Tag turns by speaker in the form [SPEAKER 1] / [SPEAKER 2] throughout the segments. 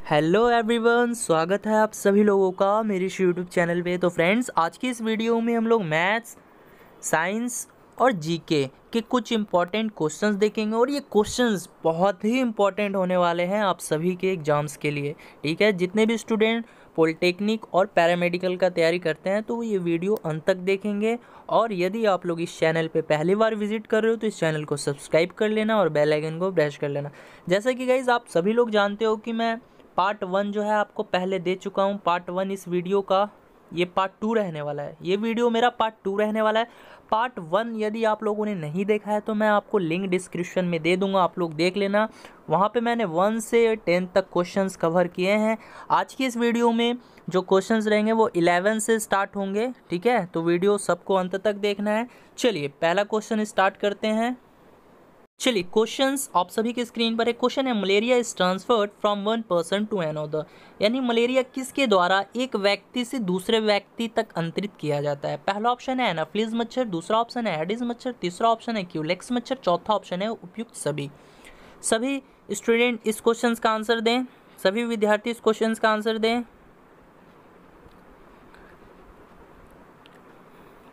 [SPEAKER 1] Hello everyone, स्वागत है आप सभी लोगों का मेरे इस यूट्यूब चैनल पे। तो फ्रेंड्स, आज की इस वीडियो में हम लोग मैथ्स, साइंस और जीके के कुछ इम्पॉर्टेंट क्वेश्चंस देखेंगे और ये क्वेश्चंस बहुत ही इम्पॉर्टेंट होने वाले हैं आप सभी के एग्ज़ाम्स के लिए। ठीक है, जितने भी स्टूडेंट पॉलिटेक्निक और पैरामेडिकल का तैयारी करते हैं तो वो ये वीडियो अंत तक देखेंगे। और यदि आप लोग इस चैनल पे पहली बार विजिट कर रहे हो तो इस चैनल को सब्सक्राइब कर लेना और बेल आइकन को प्रेस कर लेना। जैसा कि गाइज आप सभी लोग जानते हो कि मैं पार्ट 1 जो है आपको पहले दे चुका हूँ। पार्ट 1 इस वीडियो का, ये पार्ट 2 रहने वाला है। ये वीडियो मेरा पार्ट 2 रहने वाला है। पार्ट 1 यदि आप लोगों ने नहीं देखा है तो मैं आपको लिंक डिस्क्रिप्शन में दे दूंगा, आप लोग देख लेना। वहाँ पे मैंने 1 से 10 तक क्वेश्चंस कवर किए हैं। आज की इस वीडियो में जो क्वेश्चंस रहेंगे वो 11 से स्टार्ट होंगे। ठीक है, तो वीडियो सबको अंत तक देखना है। चलिए पहला क्वेश्चन स्टार्ट करते हैं। चलिए क्वेश्चंस आप सभी के स्क्रीन पर एक क्वेश्चन है, malaria is transferred from one person to another. यानी मलेरिया किसके द्वारा एक व्यक्ति से दूसरे व्यक्ति तक अंतरित किया जाता है। पहला ऑप्शन है एनाफिलीज मच्छर, दूसरा ऑप्शन है एडिस मच्छर, तीसरा ऑप्शन है क्यूलेक्स मच्छर, चौथा ऑप्शन है उपयुक्त सभी। सभी स्टूडेंट इस क्वेश्चन का आंसर दें, सभी विद्यार्थी इस क्वेश्चन का आंसर दें।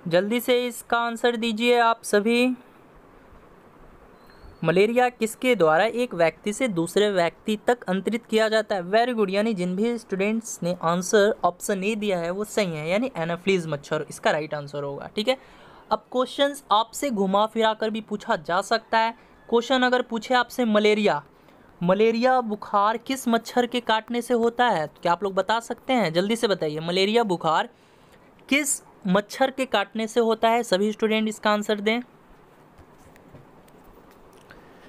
[SPEAKER 1] जल्दी से इसका आंसर दीजिए आप सभी। मलेरिया किसके द्वारा एक व्यक्ति से दूसरे व्यक्ति तक अंतरित किया जाता है। वेरी गुड, यानी जिन भी स्टूडेंट्स ने आंसर ऑप्शन ए दिया है वो सही है, यानी एनाफिलीज मच्छर इसका राइट आंसर होगा। ठीक है, अब क्वेश्चंस आपसे घुमा फिरा कर भी पूछा जा सकता है। क्वेश्चन अगर पूछे आपसे मलेरिया बुखार किस मच्छर के काटने से होता है, तो क्या आप लोग बता सकते हैं? जल्दी से बताइए, मलेरिया बुखार किस मच्छर के काटने से होता है। सभी स्टूडेंट इसका आंसर दें,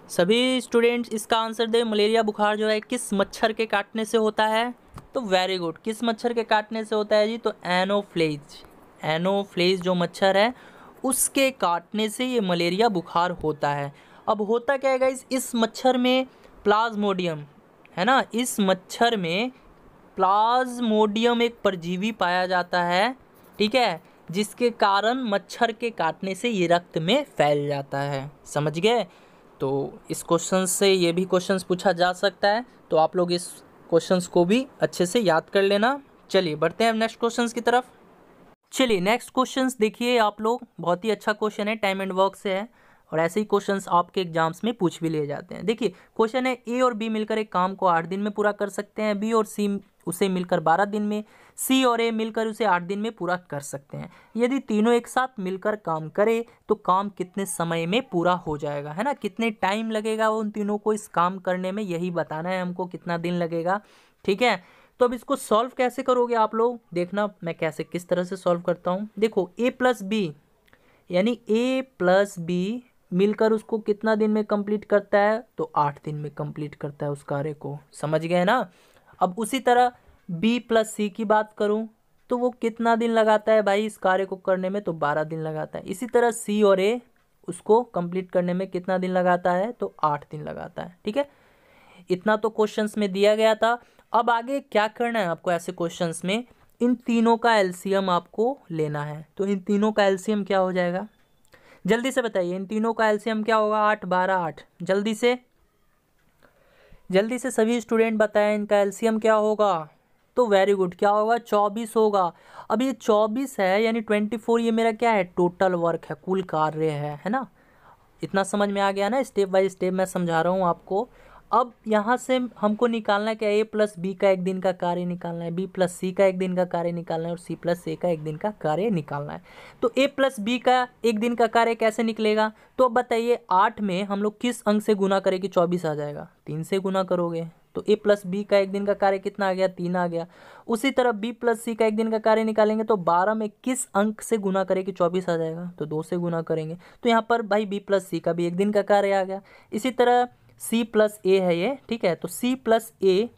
[SPEAKER 1] सभी स्टूडेंट्स इसका आंसर दें। मलेरिया बुखार जो है किस मच्छर के काटने से होता है? तो वेरी गुड, किस मच्छर के काटने से होता है जी? तो एनोफ्लेज जो मच्छर है उसके काटने से ये मलेरिया बुखार होता है। अब होता क्या है गाइस, इस मच्छर में प्लाज्मोडियम है ना, इस मच्छर में प्लाज्मोडियम एक परजीवी पाया जाता है। ठीक है, जिसके कारण मच्छर के काटने से ये रक्त में फैल जाता है। समझ गए? तो इस क्वेश्चन से ये भी क्वेश्चंस पूछा जा सकता है, तो आप लोग इस क्वेश्चंस को भी अच्छे से याद कर लेना। चलिए बढ़ते हैं नेक्स्ट क्वेश्चंस की तरफ। चलिए नेक्स्ट क्वेश्चंस देखिए आप लोग, बहुत ही अच्छा क्वेश्चन है, टाइम एंड वर्क से है और ऐसे ही क्वेश्चंस आपके एग्जाम्स में पूछ भी लिए जाते हैं। देखिए क्वेश्चन है, ए और बी मिलकर एक काम को 8 दिन में पूरा कर सकते हैं, बी और सी उसे मिलकर 12 दिन में, सी और ए मिलकर उसे 8 दिन में पूरा कर सकते हैं। यदि तीनों एक साथ मिलकर काम करे तो काम कितने समय में पूरा हो जाएगा, है ना, कितने टाइम लगेगा उन तीनों को इस काम करने में, यही बताना है हमको, कितना दिन लगेगा। ठीक है, तो अब इसको सॉल्व कैसे करोगे आप लोग, देखना मैं कैसे किस तरह से सॉल्व करता हूँ। देखो ए प्लस बी यानी ए प्लस बी मिलकर उसको कितना दिन में कंप्लीट करता है? तो 8 दिन में कंप्लीट करता है उस कार्य को। समझ गए ना? अब उसी तरह बी प्लस सी की बात करूं तो वो कितना दिन लगाता है भाई इस कार्य को करने में? तो 12 दिन लगाता है। इसी तरह सी और ए उसको कंप्लीट करने में कितना दिन लगाता है? तो 8 दिन लगाता है। ठीक है, इतना तो क्वेश्चंस में दिया गया था। अब आगे क्या करना है आपको ऐसे क्वेश्चंस में, इन तीनों का एलसीएम आपको लेना है। तो इन तीनों का एलसीएम क्या हो जाएगा? जल्दी से बताइए, इन तीनों का एलसीएम क्या होगा? 8 12 8। जल्दी से सभी स्टूडेंट बताएं इनका एलसीएम क्या होगा? तो वेरी गुड, क्या होगा? 24 होगा। अब ये 24 है यानी 24, ये मेरा क्या है? टोटल वर्क है, कुल कार्य है ना। इतना समझ में आ गया ना? स्टेप बाय स्टेप मैं समझा रहा हूँ आपको। अब यहाँ से हमको निकालना क्या है? ए प्लस बी का एक दिन का कार्य निकालना है, बी प्लस सी का एक दिन का कार्य निकालना है और सी प्लस ए का एक दिन का कार्य निकालना है। तो ए प्लस बी का एक दिन का कार्य कैसे निकलेगा? तो अब बताइए 8 में हम लोग किस अंक से गुना करें कि 24 आ जाएगा? 3 से गुना करोगे तो ए प्लस बी का एक दिन का कार्य कितना आ गया? 3 आ गया। उसी तरह बी प्लस सी का एक दिन का कार्य निकालेंगे तो 12 में किस अंक से गुना करें कि 24 आ जाएगा? तो 2 से गुना करेंगे। तो यहाँ पर भाई बी प्लस सी का भी एक दिन का कार्य आ गया। इसी तरह सी प्लस ए है ये, ठीक है, तो सी प्लस ए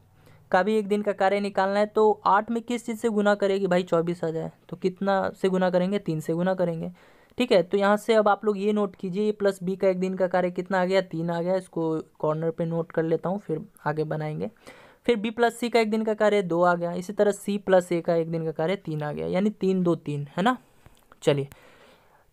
[SPEAKER 1] का भी एक दिन का कार्य निकालना है। तो 8 में किस चीज़ से गुना करेगी भाई 24 आ जाए? तो कितना से गुना करेंगे? 3 से गुना करेंगे। ठीक है, तो यहाँ से अब आप लोग ये नोट कीजिए, ए प्लस बी का एक दिन का कार्य कितना आ गया? 3 आ गया। इसको कॉर्नर पे नोट कर लेता हूँ, फिर आगे बनाएंगे। फिर बी प्लस सी का एक दिन का कार्य 2 आ गया। इसी तरह सी प्लस ए का एक दिन का कार्य 3 आ गया, यानी 3 2 3, है ना। चलिए,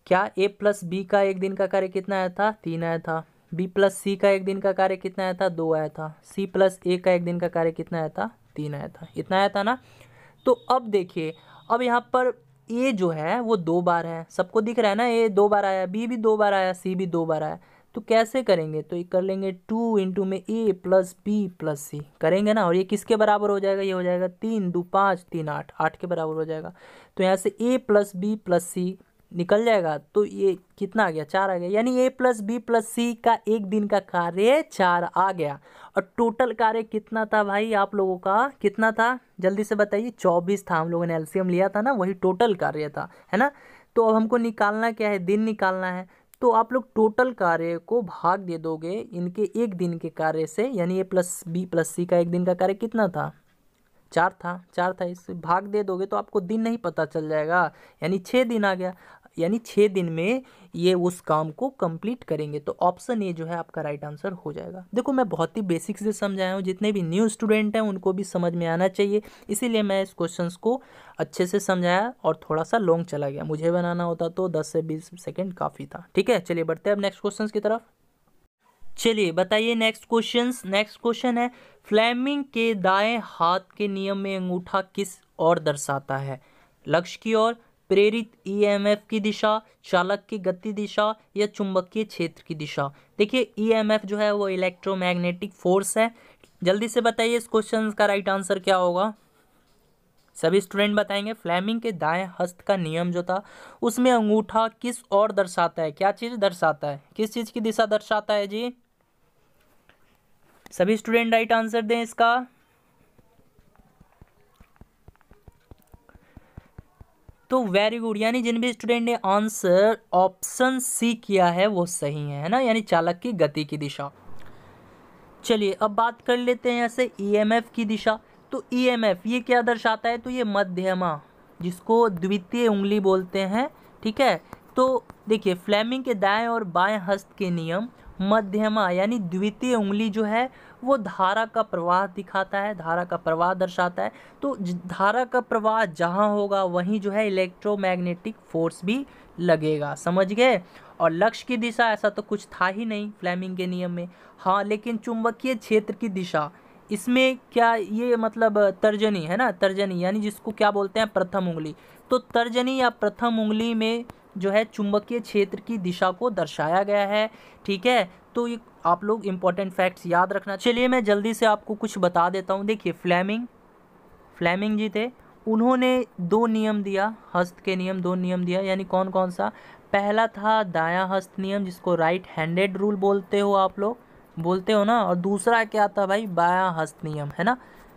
[SPEAKER 1] क्या ए प्लस बी का एक दिन का कार्य कितना आया था? 3 आया था। बी प्लस सी का एक दिन का कार्य कितना आया था, 2 आया था। सी प्लस ए का एक दिन का कार्य कितना आया था, 3 आया था। इतना आया था ना। तो अब देखिए, अब यहाँ पर ए जो है वो 2 बार है, सबको दिख रहा है ना, ए 2 बार आया, बी भी 2 बार आया, सी भी 2 बार आया। तो कैसे करेंगे, तो ये कर लेंगे 2 इंटू में ए प्लस बी प्लस सी करेंगे ना, और ये किसके बराबर हो जाएगा, ये हो जाएगा 3 2 5 3 8, 8 के बराबर हो जाएगा। तो यहाँ से ए प्लस बी प्लस सी निकल जाएगा, तो ये कितना आ गया, 4 आ गया। यानी ए प्लस बी प्लस सी का एक दिन का कार्य 4 आ गया। और टोटल कार्य कितना था भाई आप लोगों का, कितना था जल्दी से बताइए, 24 था। हम लोगों ने एलसीएम लिया था ना, वही टोटल कार्य था, है ना। तो अब हमको निकालना क्या है, दिन निकालना है। तो आप लोग टोटल कार्य को भाग दे दोगे इनके एक दिन के कार्य से, यानी ए प्लस बी प्लस सी का एक दिन का कार्य कितना था, 4 था, 4 था। इससे भाग दे दोगे तो आपको दिन नहीं पता चल जाएगा, यानी 6 दिन आ गया। यानी 6 दिन में ये उस काम को कंप्लीट करेंगे। तो ऑप्शन ए जो है आपका राइट आंसर हो जाएगा। देखो मैं बहुत ही बेसिक से समझाया हूँ, जितने भी न्यू स्टूडेंट हैं उनको भी समझ में आना चाहिए, इसीलिए मैं इस क्वेश्चंस को अच्छे से समझाया और थोड़ा सा लॉन्ग चला गया। मुझे बनाना होता तो 10 से 20 सेकेंड काफ़ी था। ठीक है, चलिए बढ़ते हैं अब नेक्स्ट क्वेश्चन की तरफ। चलिए बताइए नेक्स्ट क्वेश्चन है, फ्लेमिंग के दाएं हाथ के नियम में अंगूठा किस ओर दर्शाता है, लक्ष्य की ओर, प्रेरित ईएमएफ की दिशा, चालक की गति दिशा या चुंबकीय क्षेत्र की दिशा। देखिए ईएमएफ जो है वो इलेक्ट्रोमैग्नेटिक फोर्स है। जल्दी से बताइए इस क्वेश्चन का राइट आंसर क्या होगा, सभी स्टूडेंट बताएंगे। फ्लेमिंग के दाएं हस्त का नियम जो था उसमें अंगूठा किस ओर दर्शाता है, क्या चीज दर्शाता है, किस चीज की दिशा दर्शाता है जी, सभी स्टूडेंट राइट आंसर दें इसका। तो वेरी गुड, यानी जिन भी स्टूडेंट ने आंसर ऑप्शन सी किया है वो सही है ना, यानी चालक की गति की दिशा। चलिए अब बात कर लेते हैं ऐसे ईएमएफ की दिशा। तो ईएमएफ ये क्या दर्शाता है, तो ये मध्यमा, जिसको द्वितीय उंगली बोलते हैं। ठीक है, तो देखिए फ्लेमिंग के दाएं और बाएं हस्त के नियम मध्यमा यानी द्वितीय उंगली जो है वो धारा का प्रवाह दिखाता है, धारा का प्रवाह दर्शाता है। तो धारा का प्रवाह जहाँ होगा वहीं जो है इलेक्ट्रोमैग्नेटिक फोर्स भी लगेगा, समझ गए। और लक्ष्य की दिशा ऐसा तो कुछ था ही नहीं फ्लेमिंग के नियम में, हाँ, लेकिन चुंबकीय क्षेत्र की दिशा इसमें क्या, ये मतलब तर्जनी है ना, तर्जनी यानी जिसको क्या बोलते हैं प्रथम उंगली। तो तर्जनी या प्रथम उंगली में जो है चुंबकीय क्षेत्र की दिशा को दर्शाया गया है। ठीक है, तो ये आप लोग इंपॉर्टेंट फैक्ट्स याद रखना। चलिए मैं जल्दी से आपको कुछ बता देता हूँ। देखिए फ्लेमिंग जी थे, उन्होंने 2 नियम दिया, हस्त के नियम 2 नियम दिया, यानी कौन कौन सा, पहला था दायां हस्त नियम जिसको राइट हैंडेड रूल बोलते हो, आप लोग बोलते हो ना, और दूसरा क्या था भाई बायां हस्त नियम, है ना,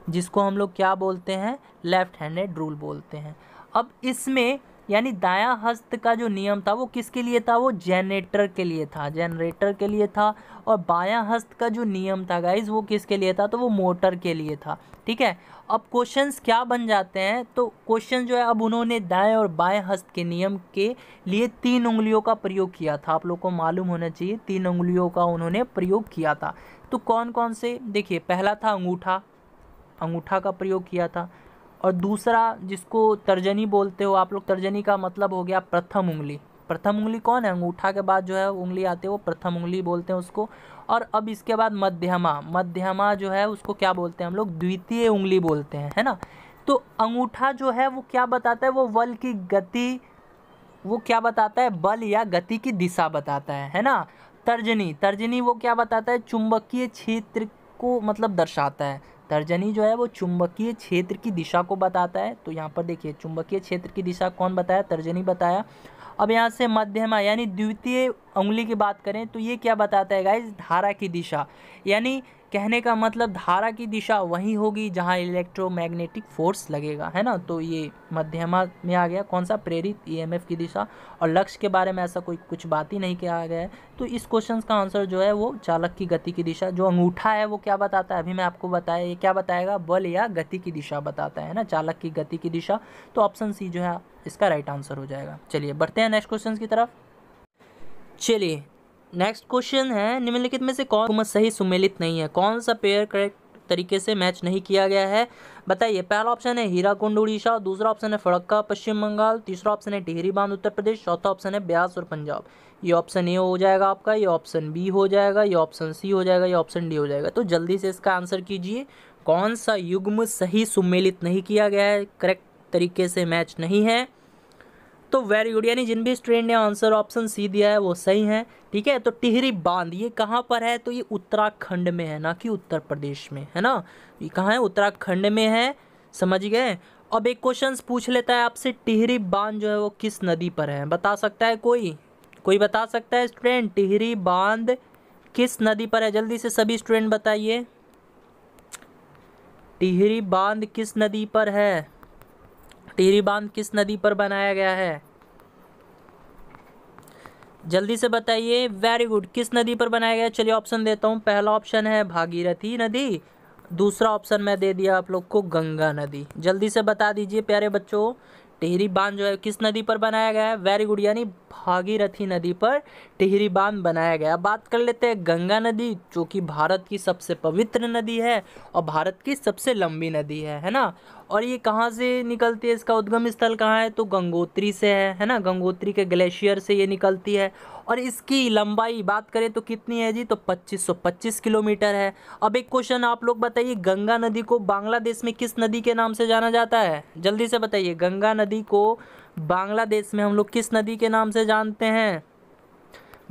[SPEAKER 1] जिसको हम लोग क्या बोलते हैं लेफ्ट हैंडेड रूल बोलते हैं। अब इसमें यानी दायां हस्त का जो नियम था वो किसके लिए था, वो जनरेटर के लिए था, जनरेटर के लिए था। और बायां हस्त का जो नियम था गाइज वो किसके लिए था, तो वो मोटर के लिए था। ठीक है, अब क्वेश्चंस क्या बन जाते हैं, तो क्वेश्चन जो है अब उन्होंने दाएं और बाएं हस्त के नियम के लिए 3 उंगलियों का प्रयोग किया था, आप लोग को मालूम होना चाहिए 3 उंगलियों का उन्होंने प्रयोग किया था। तो कौन कौन से, देखिए पहला था अंगूठा का प्रयोग किया था, और दूसरा जिसको तर्जनी बोलते हो आप लोग, तर्जनी का मतलब हो गया प्रथम उंगली। प्रथम उंगली कौन है, अंगूठा के बाद जो है उंगली आते हैं वो प्रथम उंगली बोलते हैं उसको। और अब इसके बाद मध्यमा जो है उसको क्या बोलते हैं हम लोग, द्वितीय उंगली बोलते हैं, है ना। तो अंगूठा जो है वो क्या बताता है, वो बल की गति, वो क्या बताता है, बल या गति की दिशा बताता है ना। तर्जनी वो क्या बताता है, चुंबकीय क्षेत्र को मतलब दर्शाता है। तर्जनी जो है वो चुंबकीय क्षेत्र की दिशा को बताता है। तो यहाँ पर देखिए चुंबकीय क्षेत्र की दिशा कौन बताया, तर्जनी बताया। अब यहाँ से मध्यमा यानी द्वितीय उंगली की बात करें तो ये क्या बताता है गाइस, धारा की दिशा, यानी कहने का मतलब धारा की दिशा वहीं होगी जहाँ इलेक्ट्रोमैग्नेटिक फोर्स लगेगा, है ना। तो ये मध्यमा में आ गया कौन सा, प्रेरित ईएमएफ की दिशा। और लक्ष्य के बारे में ऐसा कोई कुछ बात ही नहीं किया गया है। तो इस क्वेश्चन का आंसर जो है वो चालक की गति की दिशा, जो अंगूठा है वो क्या बताता है, अभी मैं आपको बताया, ये क्या बताएगा, बल या गति की दिशा बताता है ना, चालक की गति की दिशा। तो ऑप्शन सी जो है इसका राइट आंसर हो जाएगा। चलिए बढ़ते हैं नेक्स्ट क्वेश्चन की तरफ। चलिए नेक्स्ट क्वेश्चन है, निम्नलिखित में से कौन सही सुमेलित नहीं है, कौन सा पेयर करेक्ट तरीके से मैच नहीं किया गया है, बताइए। पहला ऑप्शन है हीराकुंड उड़ीसा, दूसरा ऑप्शन है फरक्का पश्चिम बंगाल, तीसरा ऑप्शन है टिहरी बांध उत्तर प्रदेश, चौथा ऑप्शन है ब्यास और पंजाब। ये ऑप्शन ए हो जाएगा आपका, ये ऑप्शन बी हो जाएगा, ये ऑप्शन सी हो जाएगा, ये ऑप्शन डी हो जाएगा। तो जल्दी से इसका आंसर कीजिए, कौन सा युग्म सही सुमेलित नहीं किया गया है, करेक्ट तरीके से मैच नहीं है। तो वेरी गुड, यानी जिन भी स्टूडेंट ने आंसर ऑप्शन सी दिया है वो सही है। ठीक है, तो टिहरी बांध ये कहाँ पर है, तो ये उत्तराखंड में है, ना कि उत्तर प्रदेश में, है ना। ये कहाँ है, उत्तराखंड में है, समझ गए। अब एक क्वेश्चन पूछ लेता है आपसे, टिहरी बांध जो है वो किस नदी पर है, बता सकता है कोई? कोई बता सकता है स्टूडेंट, टिहरी बांध किस नदी पर है? जल्दी से सभी स्टूडेंट बताइए, टिहरी बांध किस नदी पर है? टिहरी बांध किस नदी पर बनाया गया है, जल्दी से बताइए। वेरी गुड, किस नदी पर बनाया गया है? चलिए ऑप्शन देता हूँ। पहला ऑप्शन है भागीरथी नदी, दूसरा ऑप्शन मैं दे दिया आप लोग को गंगा नदी। जल्दी से बता दीजिए प्यारे बच्चों, टिहरी बांध जो है किस नदी पर बनाया गया है? वेरी गुड, यानी भागीरथी नदी पर टिहरी बांध बनाया गया। बात कर लेते हैं गंगा नदी, जो कि भारत की सबसे पवित्र नदी है और भारत की सबसे लंबी नदी है ना। और ये कहाँ से निकलती है, इसका उद्गम स्थल कहाँ है, तो गंगोत्री से है ना, गंगोत्री के ग्लेशियर से ये निकलती है। और इसकी लंबाई बात करें तो कितनी है जी, तो 2525 किलोमीटर है। अब एक क्वेश्चन आप लोग बताइए, गंगा नदी को बांग्लादेश में किस नदी के नाम से जाना जाता है? जल्दी से बताइए, गंगा नदी को बांग्लादेश में हम लोग किस नदी के नाम से जानते हैं?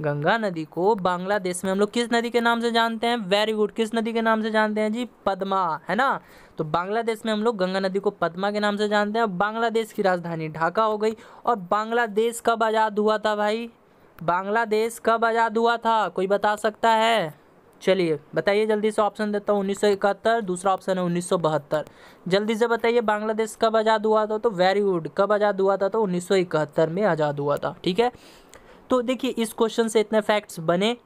[SPEAKER 1] गंगा नदी को बांग्लादेश में हम लोग किस नदी के नाम से जानते हैं? वेरी गुड, किस नदी के नाम से जानते हैं जी? पद्मा, है ना। तो बांग्लादेश में हम लोग गंगा नदी को पद्मा के नाम से जानते हैं। बांग्लादेश की राजधानी ढाका हो गई। और बांग्लादेश कब आज़ाद हुआ था भाई? बांग्लादेश कब आज़ाद हुआ था, कोई बता सकता है? चलिए बताइए जल्दी से, ऑप्शन देता हूँ। 1971, दूसरा ऑप्शन है 1972। जल्दी से बताइए बांग्लादेश कब आज़ाद हुआ था? तो वेरी गुड, कब आज़ाद हुआ था? तो 1971 में आज़ाद हुआ था। ठीक है, तो देखिए इस क्वेश्चन से इतने फैक्ट्स बने।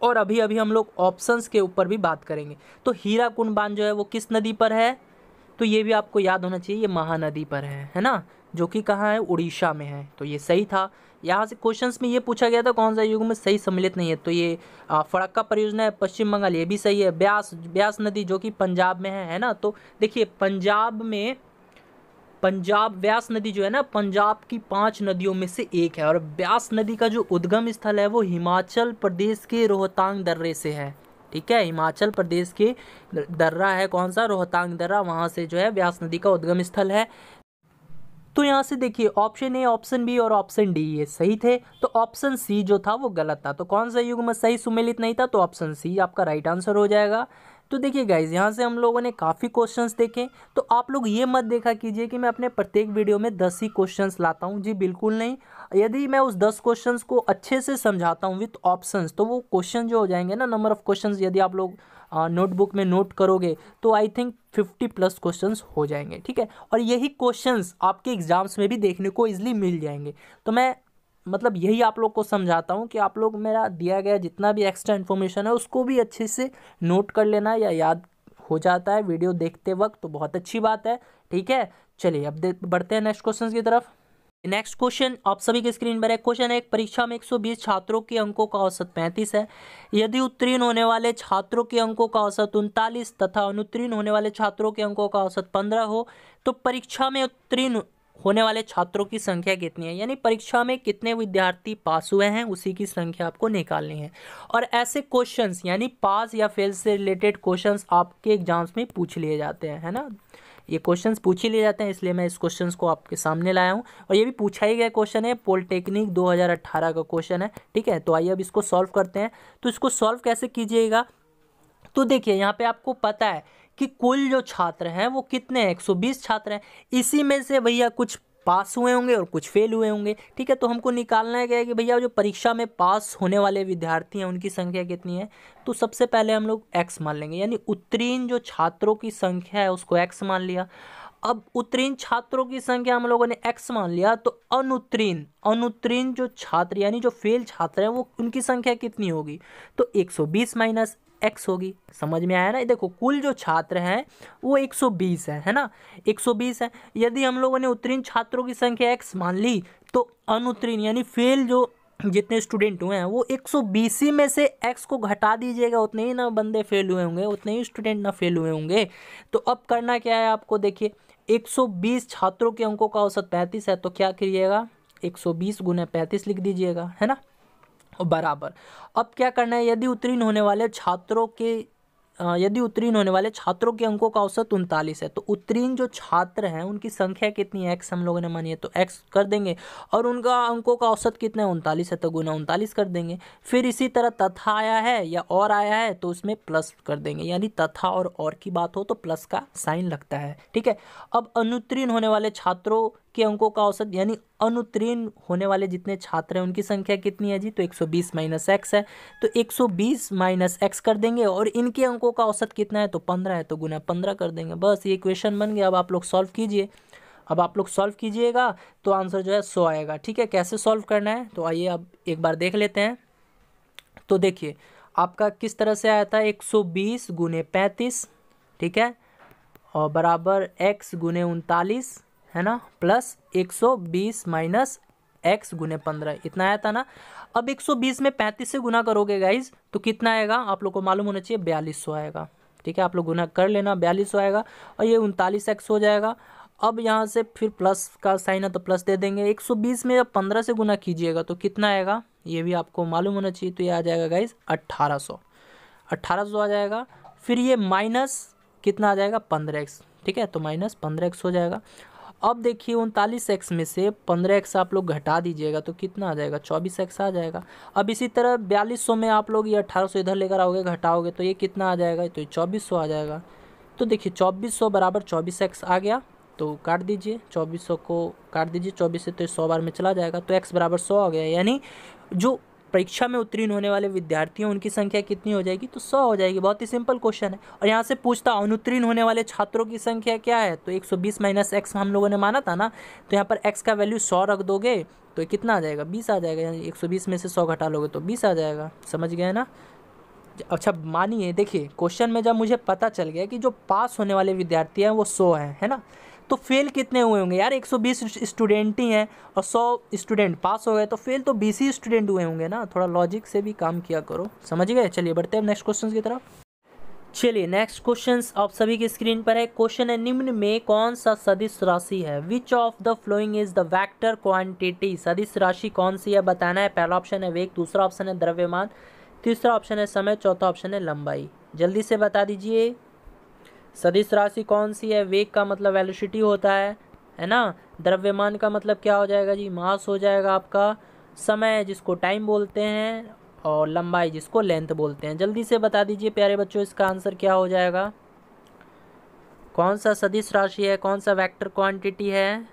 [SPEAKER 1] और अभी अभी हम लोग ऑप्शंस के ऊपर भी बात करेंगे। तो हीराकुंड बांध जो है वो किस नदी पर है? तो ये भी आपको याद होना चाहिए, ये महानदी पर है ना, जो कि कहाँ है, उड़ीसा में है। तो ये सही था। यहाँ से क्वेश्चंस में ये पूछा गया था कौन सा युग में सही सम्मिलित नहीं है, तो ये फरक्का परियोजना है पश्चिम बंगाल, ये भी सही है। ब्यास नदी जो कि पंजाब में है ना। तो देखिए पंजाब में, पंजाब व्यास नदी जो है ना, पंजाब की 5 नदियों में से एक है। और व्यास नदी का जो उद्गम स्थल है वो हिमाचल प्रदेश के रोहतांग दर्रे से है। ठीक है, हिमाचल प्रदेश के दर्रा है, कौन सा, रोहतांग दर्रा, वहाँ से जो है व्यास नदी का उद्गम स्थल है। तो यहाँ से देखिए ऑप्शन ए, ऑप्शन बी और ऑप्शन डी ये सही थे। तो ऑप्शन सी जो था वो गलत था। तो कौन सा युग्म सही सुमेलित नहीं था? तो ऑप्शन सी आपका राइट आंसर हो जाएगा। तो देखिए गाइज, यहाँ से हम लोगों ने काफ़ी क्वेश्चंस देखे। तो आप लोग ये मत देखा कीजिए कि मैं अपने प्रत्येक वीडियो में 10 ही क्वेश्चंस लाता हूँ, जी बिल्कुल नहीं। यदि मैं उस 10 क्वेश्चंस को अच्छे से समझाता हूँ विथ ऑप्शंस, तो वो क्वेश्चन जो हो जाएंगे ना, नंबर ऑफ क्वेश्चंस यदि आप लोग नोटबुक में नोट करोगे तो आई थिंक 50+ क्वेश्चंस हो जाएंगे। ठीक है, और यही क्वेश्चंस आपके एग्जाम्स में भी देखने को ईजिली मिल जाएंगे। तो मैं मतलब यही आप लोग को समझाता हूँ कि आप लोग मेरा दिया गया जितना भी एक्स्ट्रा इन्फॉर्मेशन है उसको भी अच्छे से नोट कर लेना, या याद हो जाता है वीडियो देखते वक्त तो बहुत अच्छी बात है। ठीक है, चलिए अब बढ़ते हैं नेक्स्ट क्वेश्चन की तरफ। नेक्स्ट क्वेश्चन आप सभी के स्क्रीन पर है। क्वेश्चन है, एक परीक्षा में 120 छात्रों के अंकों का औसत 35 है। यदि उत्तीर्ण होने वाले छात्रों के अंकों का औसत 39 तथा अनुत्तीर्ण होने वाले छात्रों के अंकों का औसत 15 हो तो परीक्षा में उत्तीर्ण होने वाले छात्रों की संख्या कितनी है? यानी परीक्षा में कितने विद्यार्थी पास हुए हैं उसी की संख्या आपको निकालनी है। और ऐसे क्वेश्चंस यानी पास या फेल से रिलेटेड क्वेश्चंस आपके एग्जाम्स में पूछ लिए जाते हैं, है ना। ये क्वेश्चंस पूछ ही लिए जाते हैं, इसलिए मैं इस क्वेश्चंस को आपके सामने लाया हूँ। और ये भी पूछा ही गया क्वेश्चन है, पॉलिटेक्निक 2018 का क्वेश्चन है। ठीक है, तो आइए अब इसको सॉल्व करते हैं। तो इसको सॉल्व कैसे कीजिएगा? तो देखिए यहाँ पे आपको पता है कि कुल जो छात्र हैं वो कितने हैं, 120 छात्र हैं। इसी में से भैया कुछ पास हुए होंगे और कुछ फेल हुए होंगे। ठीक है, तो हमको निकालना है क्या है कि भैया जो परीक्षा में पास होने वाले विद्यार्थी हैं उनकी संख्या कितनी है। तो सबसे पहले हम लोग x मान लेंगे, यानी उत्तीर्ण जो छात्रों की संख्या है उसको x मान लिया। अब उत्तीर्ण छात्रों की संख्या हम लोगों ने x मान लिया, तो अनुत्तीर्ण जो छात्र यानी जो फेल छात्र हैं वो उनकी संख्या कितनी होगी? तो 120 माइनस x होगी। समझ में आया ना? देखो कुल जो छात्र हैं वो 120 है ना, 120 है। यदि हम लोगों ने उत्तीर्ण छात्रों की संख्या x मान ली तो अनुत्तीर्ण यानी फेल जो जितने स्टूडेंट हुए हैं वो 120 में से x को घटा दीजिएगा, उतने ही ना बंदे फेल हुए होंगे, उतने ही स्टूडेंट ना फेल हुए होंगे। तो अब करना क्या है आपको, देखिए 120 छात्रों के अंकों का औसत 35 है, तो क्या करिएगा 120 गुना 35 लिख दीजिएगा, है ना। बराबर। अब क्या करना है, यदि उत्तीर्ण होने वाले छात्रों के अंकों का औसत 39 है, तो उत्तीर्ण जो छात्र हैं उनकी संख्या कितनी है, x हम लोगों ने मानी है तो x कर देंगे, और उनका अंकों का औसत कितना है 39 है तो गुना 39 कर देंगे। फिर इसी तरह तथा आया है या और आया है तो उसमें प्लस कर देंगे, यानी तथा और की बात हो तो प्लस का साइन लगता है, ठीक है। अब अनुत्तीर्ण होने वाले छात्रों के अंकों का औसत, यानी अनुत्तीर्ण होने वाले जितने छात्र हैं उनकी संख्या कितनी है जी, तो 120 माइनस एक्स है, तो 120 माइनस एक्स कर देंगे, और इनके अंकों का औसत कितना है तो 15 है तो गुना 15 कर देंगे। बस ये इक्वेशन बन गया। अब आप लोग सॉल्व कीजिए, अब आप लोग सॉल्व कीजिएगा तो आंसर जो है 100 आएगा, ठीक है। कैसे सॉल्व करना है तो आइए अब एक बार देख लेते हैं। तो देखिए आपका किस तरह से आया था, 120 गुने 35, ठीक है, और बराबर x गुने 39 है ना, प्लस 120 माइनस x गुने 15, इतना आया था ना। अब 120 में 35 से गुना करोगे गाइज तो कितना आएगा, आप लोग को मालूम होना चाहिए 4200 आएगा, ठीक है। आप लोग गुना कर लेना, 4200 आएगा, और ये 39x हो जाएगा। अब यहाँ से फिर प्लस का साइन है तो प्लस दे देंगे। 120 में जब 15 से गुना कीजिएगा तो कितना आएगा, ये भी आपको मालूम होना चाहिए, तो ये आ जाएगा गाइज 1800 आ जाएगा। फिर ये माइनस कितना आ जाएगा 15x, ठीक है, तो माइनस 15x हो जाएगा। अब देखिए 39x में से 15x आप लोग घटा दीजिएगा तो कितना आ जाएगा, 24x आ जाएगा। अब इसी तरह 4200 में आप लोग ये 1800 इधर लेकर आओगे, घटाओगे तो ये कितना आ जाएगा, तो ये 2400 आ जाएगा। तो देखिए 2400 बराबर 24x आ गया, तो काट दीजिए, 2400 को काट दीजिए 24 से, तो 100 बार में चला जाएगा, तो x बराबर 100 आ गया। यानी जो परीक्षा में उत्तीर्ण होने वाले विद्यार्थी हैं उनकी संख्या कितनी हो जाएगी, तो 100 हो जाएगी। बहुत ही सिंपल क्वेश्चन है। और यहाँ से पूछता अनुत्तीर्ण होने वाले छात्रों की संख्या क्या है, तो 120 माइनस एक्स हम लोगों ने माना था ना, तो यहाँ पर x का वैल्यू 100 रख दोगे तो कितना आ जाएगा, 20 आ जाएगा। यानी 120 में से 100 घटा लोगे तो 20 आ जाएगा। समझ गए ना। अच्छा मानिए, देखिए क्वेश्चन में जब मुझे पता चल गया कि जो पास होने वाले विद्यार्थी हैं वो 100 हैं, है ना, तो फेल कितने हुए होंगे यार, 120 स्टूडेंट ही हैं और 100 स्टूडेंट पास हो गए, तो फेल तो 20 ही स्टूडेंट हुए होंगे ना। थोड़ा लॉजिक से भी काम किया करो, समझ गए। चलिए बढ़ते हैं नेक्स्ट क्वेश्चन की तरफ। चलिए नेक्स्ट क्वेश्चन आप सभी की स्क्रीन पर है। क्वेश्चन है, निम्न में कौन सा सदिश राशि है, which of the following is the vector quantity. सदिश राशि कौन सी है बताना है। पहला ऑप्शन है वेग, दूसरा ऑप्शन है द्रव्यमान, तीसरा ऑप्शन है समय, चौथा ऑप्शन है लंबाई। जल्दी से बता दीजिए सदिश राशि कौन सी है। वेग का मतलब वेलोसिटी होता है ना। द्रव्यमान का मतलब क्या हो जाएगा जी, मास हो जाएगा आपका। समय जिसको टाइम बोलते हैं, और लंबाई जिसको लेंथ बोलते हैं। जल्दी से बता दीजिए प्यारे बच्चों इसका आंसर क्या हो जाएगा, कौन सा सदिश राशि है, कौन सा वेक्टर क्वांटिटी है।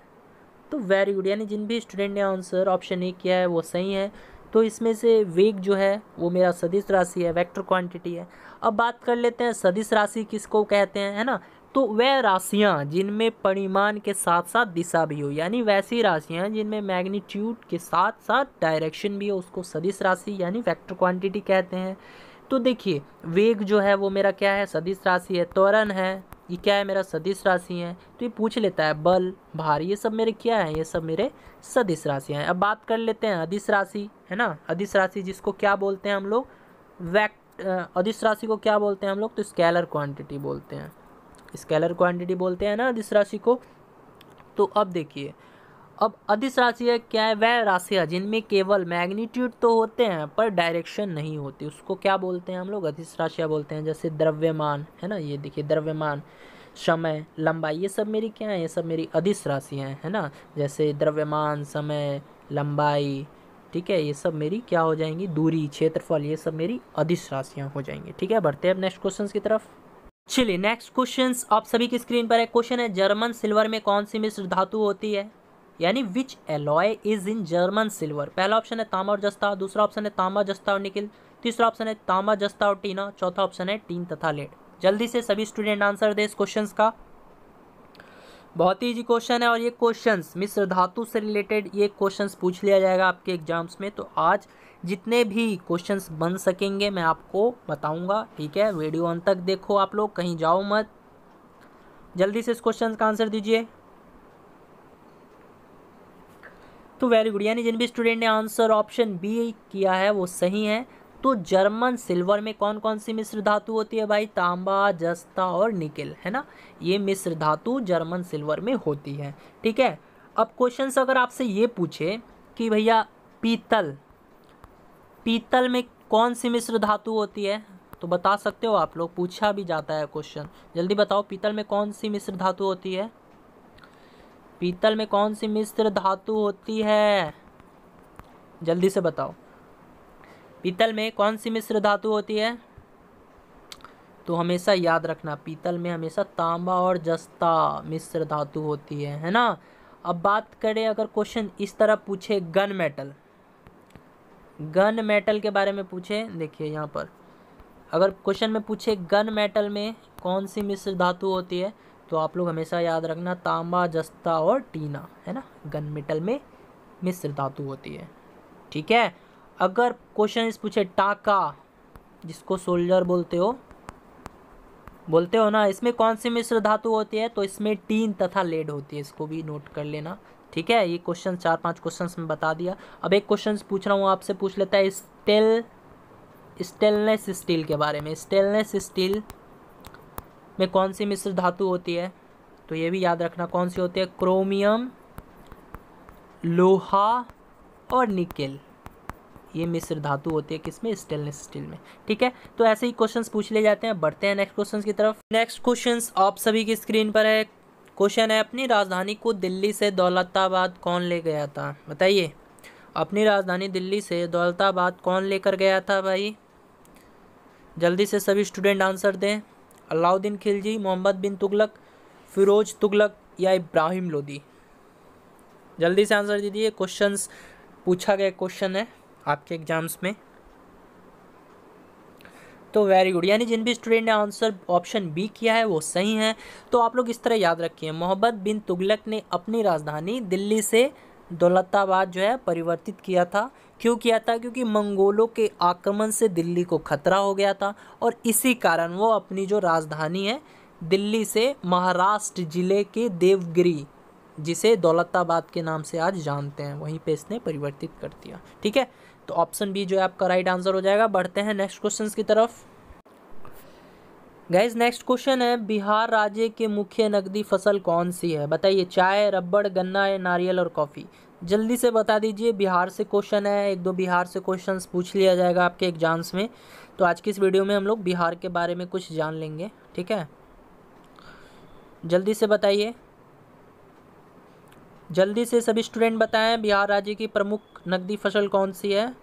[SPEAKER 1] तो वेरी गुड, यानी जिन भी स्टूडेंट ने आंसर ऑप्शन ए किया है वो सही है। तो इसमें से वेग जो है वो मेरा सदिश राशि है, वेक्टर क्वांटिटी है। अब बात कर लेते हैं सदिश राशि किसको कहते हैं, है ना। तो वह राशियाँ जिनमें परिमाण के साथ साथ दिशा भी हो, यानी वैसी राशियाँ जिनमें मैग्नीट्यूड के साथ साथ डायरेक्शन भी हो, उसको सदिश राशि यानी वेक्टर क्वांटिटी कहते हैं। तो देखिए वेग जो है वो मेरा क्या है, सदिश राशि है। त्वरण है, ये क्या है, मेरा सदिश राशि है। तो ये पूछ लेता है बल, भार, ये सब मेरे क्या है, ये सब मेरे सदिश राशियाँ हैं। अब बात कर लेते हैं अदिश राशि, है ना। अदिश राशि जिसको क्या बोलते हैं हम लोग, अदिश राशि को क्या बोलते हैं हम लोग, तो स्केलर क्वांटिटी बोलते हैं, स्केलर क्वांटिटी बोलते हैं ना अदिश राशि को। तो अब देखिए, अब अदिश राशि है क्या है, वह राशियाँ जिनमें केवल मैग्नीट्यूड तो होते हैं पर डायरेक्शन नहीं होती, उसको क्या बोलते हैं हम लोग, अदिश राशियाँ बोलते हैं। जैसे द्रव्यमान, है ना, ये देखिए द्रव्यमान, समय, लंबाई, ये सब मेरी क्या है, ये सब मेरी अदिश राशियाँ हैं, है ना। जैसे द्रव्यमान, समय, लंबाई, ठीक है, ये सब मेरी क्या हो जाएंगी, दूरी, क्षेत्रफल, ये सब मेरी अदिश राशियाँ हो जाएंगी। ठीक है, बढ़ते हैं अब नेक्स्ट क्वेश्चन की तरफ। चलिए नेक्स्ट क्वेश्चन आप सभी की स्क्रीन पर है। क्वेश्चन है, जर्मन सिल्वर में कौन सी मिश्र धातु होती है, यानी which alloy is in German silver. पहला ऑप्शन है तांबा और जस्ता, दूसरा ऑप्शन है तांबा, जस्ता और निकिल, तीसरा ऑप्शन है तांबा, जस्ता और टीना, चौथा ऑप्शन है टीन तथा लेड। जल्दी से सभी स्टूडेंट आंसर दे इस क्वेश्चन का। बहुत ही इजी क्वेश्चन है, और ये क्वेश्चंस मिश्र धातु से रिलेटेड ये क्वेश्चंस पूछ लिया जाएगा आपके एग्जाम्स में। तो आज जितने भी क्वेश्चंस बन सकेंगे मैं आपको बताऊंगा, ठीक है। वीडियो अंत तक देखो आप लोग, कहीं जाओ मत। जल्दी से इस क्वेश्चन का आंसर दीजिए। तो वेरी गुड, यानी जिन भी स्टूडेंट ने आंसर ऑप्शन बी किया है वो सही है। तो जर्मन सिल्वर में कौन कौन सी मिश्र धातु होती है भाई, तांबा, जस्ता और निकेल, है ना। ये मिश्र धातु जर्मन सिल्वर में होती है, ठीक है। अब क्वेश्चन अगर आपसे ये पूछे कि भैया पीतल पीतल में कौन सी मिश्र धातु होती है? तो बता सकते हो आप लोग, पूछा भी जाता है क्वेश्चन। जल्दी बताओ, पीतल में कौन सी मिश्र धातु होती है? पीतल में कौन सी मिश्र धातु होती है? जल्दी से बताओ, पीतल में कौन सी मिश्र धातु होती है? तो हमेशा याद रखना, पीतल में हमेशा तांबा और जस्ता मिश्र धातु होती है ना। अब बात करें, अगर क्वेश्चन इस तरह पूछे गन मेटल, गन मेटल के बारे में पूछे, देखिए यहाँ पर अगर क्वेश्चन में पूछे गन मेटल में कौन सी मिश्र धातु होती है, तो आप लोग हमेशा याद रखना तांबा, जस्ता और टीना, है ना, गन मेटल में मिश्र धातु होती है। ठीक है। अगर क्वेश्चन इस पूछे टाका, जिसको सोल्जर बोलते हो ना, इसमें कौन सी मिश्र धातु होती है? तो इसमें टीन तथा लेड होती है, इसको भी नोट कर लेना। ठीक है, ये क्वेश्चन 4-5 क्वेश्चन में बता दिया। अब एक क्वेश्चन पूछ रहा हूँ आपसे, पूछ लेता है स्टेनलेस स्टील के बारे में। स्टेनलेस स्टील में कौन सी मिश्र धातु होती है? तो ये भी याद रखना कौन सी होती है, क्रोमियम, लोहा और निकेल, ये मिश्र धातु होती है किसमें, स्टेनलेस स्टील में। ठीक है, तो ऐसे ही क्वेश्चंस पूछ ले जाते हैं। बढ़ते हैं नेक्स्ट क्वेश्चंस की तरफ। नेक्स्ट क्वेश्चंस आप सभी की स्क्रीन पर है। क्वेश्चन है, अपनी राजधानी को दिल्ली से दौलताबाद कौन ले गया था? बताइए, अपनी राजधानी दिल्ली से दौलताबाद कौन लेकर गया था भाई? जल्दी से सभी स्टूडेंट आंसर दें। अलाउद्दीन खिलजी, मोहम्मद बिन तुगलक, फिरोज तुगलक या इब्राहिम लोदी? जल्दी से आंसर दीजिए, क्वेश्चंस पूछा गया क्वेश्चन है आपके एग्जाम्स में। तो वेरी गुड, यानी जिन भी स्टूडेंट ने आंसर ऑप्शन बी किया है वो सही है। तो आप लोग इस तरह याद रखिए, मोहम्मद बिन तुगलक ने अपनी राजधानी दिल्ली से दौलताबाद जो है परिवर्तित किया था। क्यों किया था? क्योंकि मंगोलों के आक्रमण से दिल्ली को खतरा हो गया था, और इसी कारण वो अपनी जो राजधानी है दिल्ली से महाराष्ट्र जिले के देवगिरी, जिसे दौलताबाद के नाम से आज जानते हैं, वहीं पे इसने परिवर्तित कर दिया। ठीक है, तो ऑप्शन बी जो है आपका राइट आंसर हो जाएगा। बढ़ते हैं नेक्स्ट क्वेश्चंस की तरफ। गाइज नेक्स्ट क्वेश्चन है, बिहार राज्य की मुख्य नकदी फसल कौन सी है? बताइए, चाय, रबड़, गन्ना या नारियल और कॉफ़ी? जल्दी से बता दीजिए। बिहार से क्वेश्चन है, 1-2 बिहार से क्वेश्चंस पूछ लिया जाएगा आपके एग्जाम्स में। तो आज की इस वीडियो में हम लोग बिहार के बारे में कुछ जान लेंगे। ठीक है, जल्दी से बताइए, जल्दी से सभी स्टूडेंट बताएं, बिहार राज्य की प्रमुख नकदी फसल कौन सी है?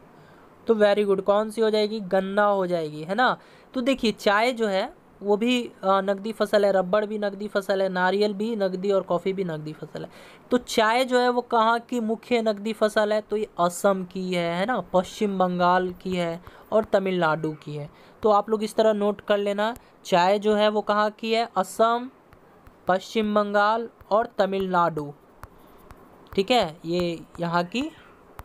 [SPEAKER 1] तो वेरी गुड, कौन सी हो जाएगी? गन्ना हो जाएगी, है ना। तो देखिए, चाय जो है वो भी नकदी फसल है, रबड़ भी नकदी फसल है, नारियल भी नकदी और कॉफ़ी भी नकदी फसल है। तो चाय जो है वो कहाँ की मुख्य नकदी फसल है? तो ये असम की है ना, पश्चिम बंगाल की है और तमिलनाडु की है। तो आप लोग इस तरह नोट कर लेना, चाय जो है वो कहाँ की है? असम, पश्चिम बंगाल और तमिलनाडु। ठीक है, ये यहाँ की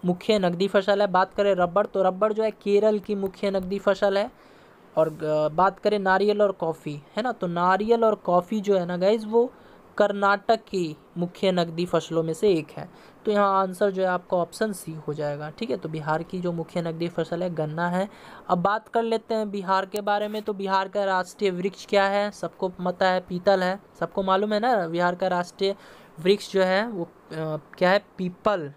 [SPEAKER 1] मुख्य नकदी फसल है। बात करें रबड़, तो रबड़ जो है केरल की मुख्य नकदी फसल है। और बात करें नारियल और कॉफ़ी, है ना, तो नारियल और कॉफ़ी जो है ना गाइज, वो कर्नाटक की मुख्य नकदी फसलों में से एक है। तो यहाँ आंसर जो है आपका ऑप्शन सी हो जाएगा। ठीक है, तो बिहार की जो मुख्य नकदी फसल है गन्ना है। अब बात कर लेते हैं बिहार के बारे में। तो बिहार का राष्ट्रीय वृक्ष क्या है? सबको पता है, पीतल है। सबको मालूम है ना, बिहार का राष्ट्रीय वृक्ष जो है वो क्या है? पीपल,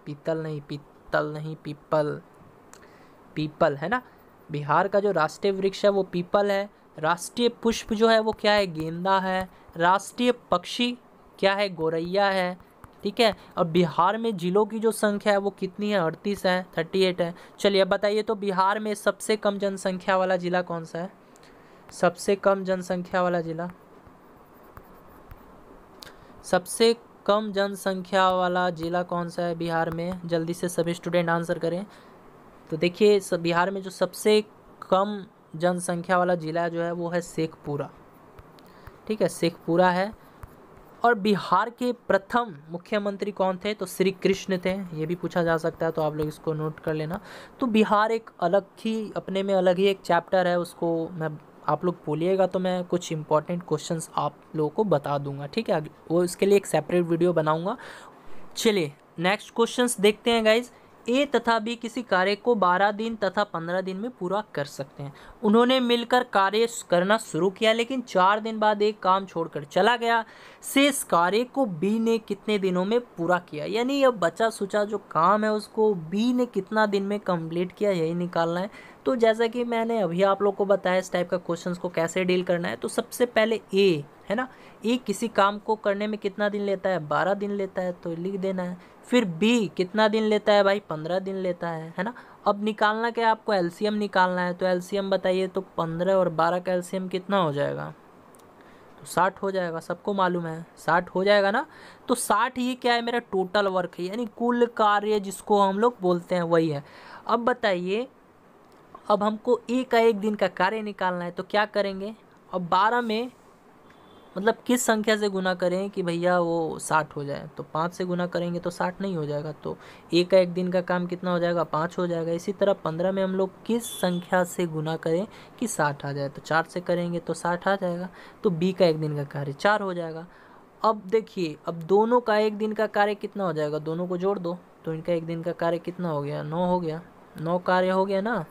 [SPEAKER 1] पीतल नहीं, पीतल नहीं, पीपल, पीपल, है ना। बिहार का जो राष्ट्रीय वृक्ष है वो पीपल है। राष्ट्रीय पुष्प जो है वो क्या है? गेंदा है। राष्ट्रीय पक्षी क्या है? गोरैया है। ठीक है, और बिहार में जिलों की जो संख्या है वो कितनी है? 38 है, 38 है। चलिए अब बताइए, तो बिहार में सबसे कम जनसंख्या वाला जिला कौन सा है? सबसे कम जनसंख्या वाला जिला, सबसे कम जनसंख्या वाला जिला कौन सा है बिहार में? जल्दी से सभी स्टूडेंट आंसर करें। तो देखिए, बिहार में जो सबसे कम जनसंख्या वाला जिला जो है वो है शेखपुरा। ठीक है, शेखपुरा है। और बिहार के प्रथम मुख्यमंत्री कौन थे? तो श्री कृष्ण थे। ये भी पूछा जा सकता है, तो आप लोग इसको नोट कर लेना। तो बिहार एक अलग ही, अपने में अलग ही एक चैप्टर है, उसको मैं, आप लोग बोलिएगा तो मैं कुछ इंपॉर्टेंट क्वेश्चंस आप लोगों को बता दूंगा। ठीक है, वो इसके लिए एक सेपरेट वीडियो बनाऊंगा। चलिए नेक्स्ट क्वेश्चंस देखते हैं गाइज। ए तथा बी किसी कार्य को 12 दिन तथा 15 दिन में पूरा कर सकते हैं। उन्होंने मिलकर कार्य करना शुरू किया, लेकिन 4 दिन बाद एक काम छोड़कर चला गया। शेष कार्य को बी ने कितने दिनों में पूरा किया, यानी अब बचा सुचा जो काम है उसको बी ने कितना दिन में कंप्लीट किया, यही निकालना है। तो जैसा कि मैंने अभी आप लोग को बताया इस टाइप का क्वेश्चंस को कैसे डील करना है, तो सबसे पहले ए है ना, ए किसी काम को करने में कितना दिन लेता है, 12 दिन लेता है, तो लिख देना है। फिर बी कितना दिन लेता है भाई, 15 दिन लेता है ना। अब निकालना क्या है आपको, एलसीएम निकालना है। तो एलसीएम बताइए, तो 15 और 12 का एलसीएम कितना हो जाएगा, तो 60 हो जाएगा, सबको मालूम है 60 हो जाएगा ना। तो 60 ये क्या है, मेरा टोटल वर्क है, यानी कुल कार्य जिसको हम लोग बोलते हैं वही है। अब बताइए, अब हमको ए का एक दिन का कार्य निकालना है, तो क्या करेंगे, अब 12 में मतलब किस संख्या से गुना करें कि भैया वो 60 हो जाए, तो 5 से गुना करेंगे तो 60 नहीं हो जाएगा, तो ए का एक दिन का काम कितना हो जाएगा, 5 हो जाएगा। इसी तरह 15 में हम लोग किस संख्या से गुना करें कि 60 आ जाए, तो 4 से करेंगे तो 60 आ जाएगा, तो बी का एक दिन का कार्य 4 हो जाएगा। अब देखिए, अब दोनों का एक दिन का कार्य कितना हो जाएगा, दोनों को जोड़ दो, तो इनका एक दिन का कार्य कितना हो गया, 9 हो गया, 9 कार्य हो गया ना।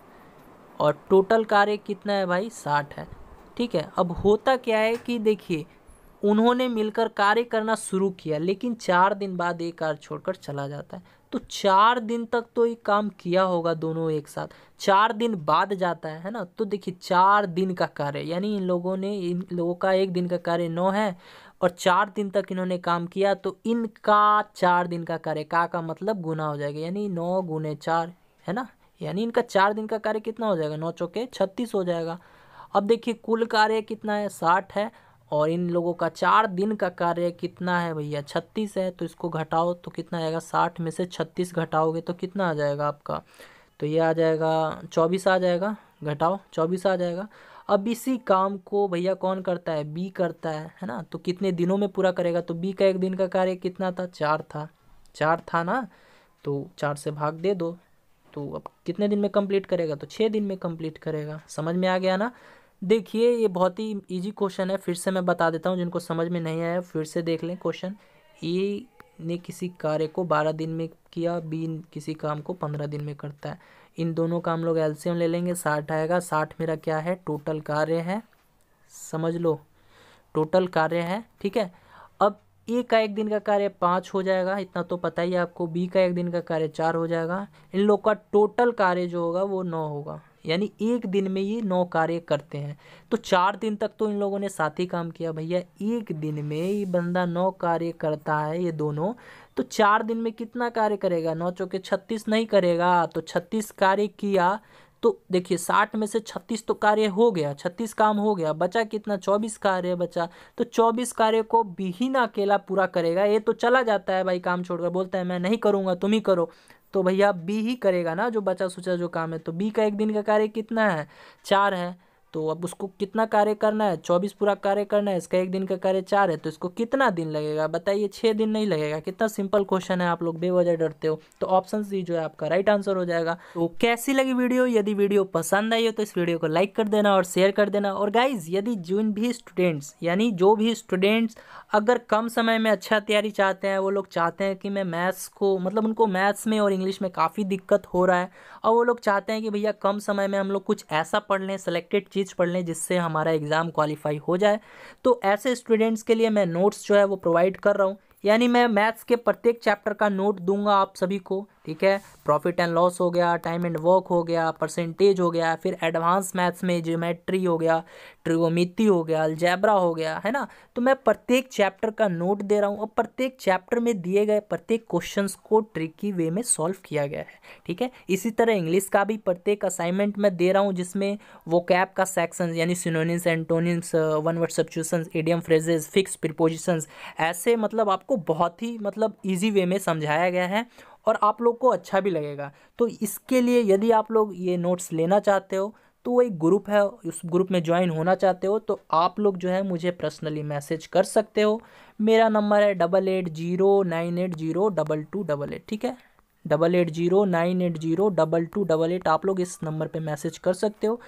[SPEAKER 1] और टोटल कार्य कितना है भाई, 60 है। ठीक है, अब होता क्या है कि देखिए, उन्होंने मिलकर कार्य करना शुरू किया, लेकिन 4 दिन बाद एक कार्य छोड़कर चला जाता है। तो 4 दिन तक तो ये काम किया होगा दोनों एक साथ, 4 दिन बाद जाता है ना। तो देखिए 4 दिन का कार्य, यानी इन लोगों का एक दिन का कार्य 9 है और 4 दिन तक इन्होंने काम किया, तो इनका 4 दिन का कार्य का मतलब गुना हो जाएगा, यानी 9 गुने 4 है ना, यानी इनका 4 दिन का कार्य कितना हो जाएगा, 9 चौके 36 हो जाएगा। अब देखिए कुल कार्य कितना है, 60 है, और इन लोगों का 4 दिन का कार्य कितना है भैया, 36 है। तो इसको घटाओ तो कितना आएगा, 60 में से 36 घटाओगे तो कितना आ जाएगा आपका, तो ये आ जाएगा 24 आ जाएगा, घटाओ 24 आ जाएगा। अब इसी काम को भैया कौन करता है, बी करता है ना। तो कितने दिनों में पूरा करेगा, तो बी का एक दिन का कार्य कितना था, 4 था ना, तो 4 से भाग दे दो, तो अब कितने दिन में कंप्लीट करेगा, तो 6 दिन में कंप्लीट करेगा। समझ में आ गया ना। देखिए ये बहुत ही इजी क्वेश्चन है, फिर से मैं बता देता हूँ, जिनको समझ में नहीं आया फिर से देख लें क्वेश्चन। ए ने किसी कार्य को 12 दिन में किया, बी किसी काम को 15 दिन में करता है। इन दोनों का हम लोग एलसीएम ले लेंगे, 60 आएगा। 60 मेरा क्या है, टोटल कार्य है, समझ लो टोटल कार्य है। ठीक है, अब ए का एक दिन का कार्य 5 हो जाएगा, इतना तो पता ही है आपको। बी का एक दिन का कार्य 4 हो जाएगा। इन लोग का टोटल कार्य जो होगा वो 9 होगा, यानी एक दिन में ये 9 कार्य करते हैं। तो 4 दिन तक तो इन लोगों ने साथ ही काम किया भैया, एक दिन में ये बंदा 9 कार्य करता है ये दोनों, तो 4 दिन में कितना कार्य करेगा, 9 चौके 36 नहीं करेगा, तो 36 कार्य किया। तो देखिए 60 में से 36 तो कार्य हो गया, 36 काम हो गया, बचा कितना, 24 कार्य बचा। तो 24 कार्य को बी ही ना अकेला पूरा करेगा, ये तो चला जाता है भाई काम छोड़कर, बोलता है मैं नहीं करूँगा तुम ही करो, तो भैया बी ही करेगा ना जो बचा सुचा जो काम है। तो बी का एक दिन का कार्य कितना है, 4 है, तो अब उसको कितना कार्य करना है, 24 पूरा कार्य करना है। इसका एक दिन का कार्य 4 है, तो इसको कितना दिन लगेगा बताइए, 6 दिन नहीं लगेगा। कितना सिंपल क्वेश्चन है, आप लोग बेवजह डरते हो। तो ऑप्शन सी जो है आपका राइट आंसर हो जाएगा। तो कैसी लगी वीडियो, यदि वीडियो पसंद आई हो तो इस वीडियो को लाइक कर देना और शेयर कर देना। और गाइज यदि जिन भी स्टूडेंट्स, यानी जो भी स्टूडेंट्स अगर कम समय में अच्छा तैयारी चाहते हैं, वो लोग चाहते हैं कि मैं मैथ्स को, मतलब उनको मैथ्स में और इंग्लिश में काफ़ी दिक्कत हो रहा है, और वो लोग चाहते हैं कि भैया कम समय में हम लोग कुछ ऐसा पढ़ लें, सेलेक्टेड चीज़ पढ़ लें जिससे हमारा एग्ज़ाम क्वालिफाई हो जाए, तो ऐसे स्टूडेंट्स के लिए मैं नोट्स जो है वो प्रोवाइड कर रहा हूँ। यानी मैं मैथ्स के प्रत्येक चैप्टर का नोट दूंगा आप सभी को, ठीक है। प्रॉफिट एंड लॉस हो गया, टाइम एंड वर्क हो गया, परसेंटेज हो गया, फिर एडवांस मैथ्स में ज्योमेट्री हो गया, ट्रिगोनोमेट्री हो गया, अलजेब्रा हो गया, है ना। तो मैं प्रत्येक चैप्टर का नोट दे रहा हूँ, और प्रत्येक चैप्टर में दिए गए प्रत्येक क्वेश्चंस को ट्रिकी वे में सॉल्व किया गया है, ठीक है। इसी तरह इंग्लिश का भी प्रत्येक असाइनमेंट मैं दे रहा हूँ, जिसमें वोकैब का सेक्शन, यानी synonyms, antonyms, one word substitutions, idiom phrases, fix prepositions, ऐसे मतलब आपको बहुत ही मतलब ईजी वे में समझाया गया है, और आप लोग को अच्छा भी लगेगा। तो इसके लिए यदि आप लोग ये नोट्स लेना चाहते हो, तो वो एक ग्रुप है, उस ग्रुप में ज्वाइन होना चाहते हो, तो आप लोग जो है मुझे पर्सनली मैसेज कर सकते हो। मेरा नंबर है 8809802288, ठीक है, 8809802288। आप लोग इस नंबर पे मैसेज कर सकते हो।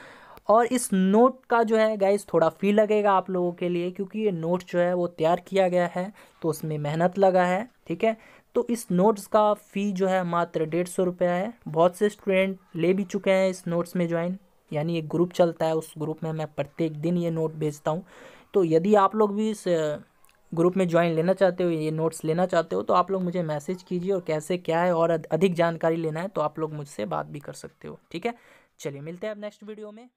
[SPEAKER 1] और इस नोट का जो है गाइस थोड़ा फी लगेगा आप लोगों के लिए, क्योंकि ये नोट जो है वो तैयार किया गया है, तो उसमें मेहनत लगा है, ठीक है। तो इस नोट्स का फ़ी जो है मात्र 150 रुपया है। बहुत से स्टूडेंट ले भी चुके हैं इस नोट्स में ज्वाइन, यानी एक ग्रुप चलता है, उस ग्रुप में मैं प्रत्येक दिन ये नोट भेजता हूँ। तो यदि आप लोग भी इस ग्रुप में ज्वाइन लेना चाहते हो, ये नोट्स लेना चाहते हो, तो आप लोग मुझे मैसेज कीजिए और कैसे क्या है और अधिक जानकारी लेना है तो आप लोग मुझसे बात भी कर सकते हो। ठीक है, चलिए मिलते हैं अब नेक्स्ट वीडियो में।